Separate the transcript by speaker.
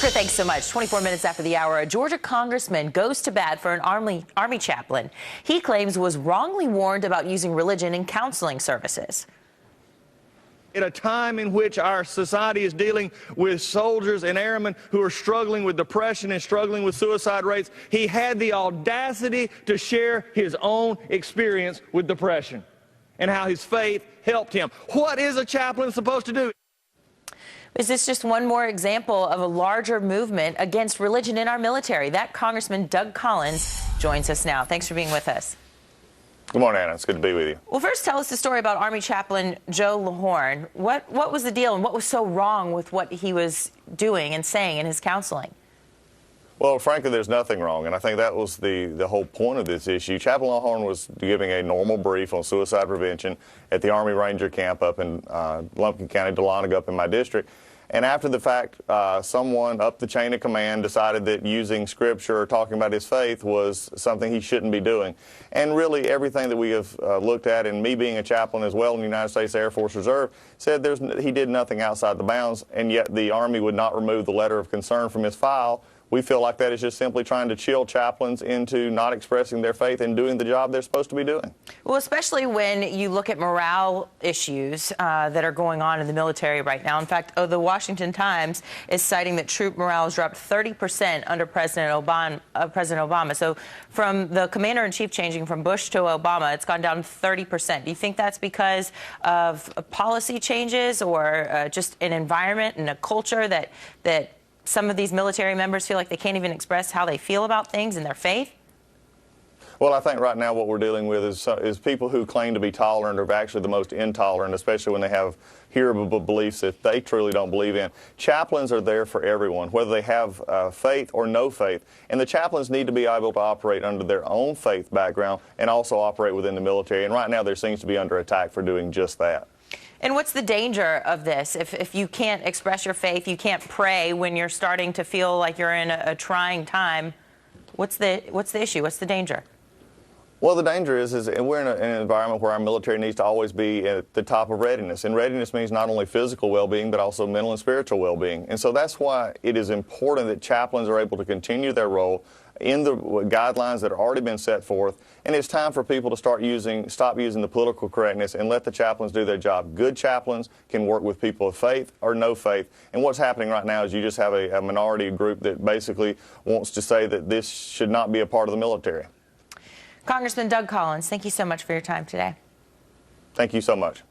Speaker 1: Tucker, thanks so much. 24 minutes after the hour, a Georgia congressman goes to bat for an Army chaplain he claims was wrongly warned about using religion in counseling services.
Speaker 2: At a time in which our society is dealing with soldiers and airmen who are struggling with depression and struggling with suicide rates, he had the audacity to share his own experience with depression and how his faith helped him. What is a chaplain supposed to do?
Speaker 1: Is this just one more example of a larger movement against religion in our military? That Congressman Doug Collins joins us now. Thanks for being with us.
Speaker 3: Good morning, Anna. It's good to be with you.
Speaker 1: Well, first, tell us the story about Army Chaplain Joe Lahorn. What was the deal, and what was so wrong with what he was doing and saying in his counseling?
Speaker 3: Well, frankly, there's nothing wrong, and I think that was the whole point of this issue. Chaplain Lahorn was giving a normal brief on suicide prevention at the Army Ranger Camp up in Lumpkin County, Dahlonega, up in my district. And after the fact, someone up the chain of command decided that using scripture or talking about his faith was something he shouldn't be doing. And really everything that we have looked at, and me being a chaplain as well in the United States Air Force Reserve, said he did nothing outside the bounds, and yet the Army would not remove the letter of concern from his file. We feel like that is just simply trying to chill chaplains into not expressing their faith and doing the job they're supposed to be doing.
Speaker 1: Well, especially when you look at morale issues that are going on in the military right now. In fact, the Washington Times is citing that troop morale has dropped 30% under President Obama. So from the commander-in-chief changing from Bush to Obama, it's gone down 30%. Do you think that's because of policy changes or just an environment and a culture that some of these military members feel like they can't even express how they feel about things and their faith?
Speaker 3: Well, I think right now what we're dealing with is people who claim to be tolerant are actually the most intolerant, especially when they have hearable beliefs that they truly don't believe in. Chaplains are there for everyone, whether they have faith or no faith. And the chaplains need to be able to operate under their own faith background and also operate within the military. And right now there seems to be under attack for doing just that.
Speaker 1: And what's the danger of this? If you can't express your faith, you can't pray when you're starting to feel like you're in a trying time, what's the issue? What's the danger?
Speaker 3: Well, the danger is we're in an environment where our military needs to always be at the top of readiness. And readiness means not only physical well-being, but also mental and spiritual well-being. And so that's why it is important that chaplains are able to continue their role in the guidelines that have already been set forth. And it's time for people to stop using the political correctness and let the chaplains do their job. Good chaplains can work with people of faith or no faith. And what's happening right now is you just have a minority group that basically wants to say that this should not be a part of the military.
Speaker 1: Congressman Doug Collins, thank you so much for your time today.
Speaker 3: Thank you so much.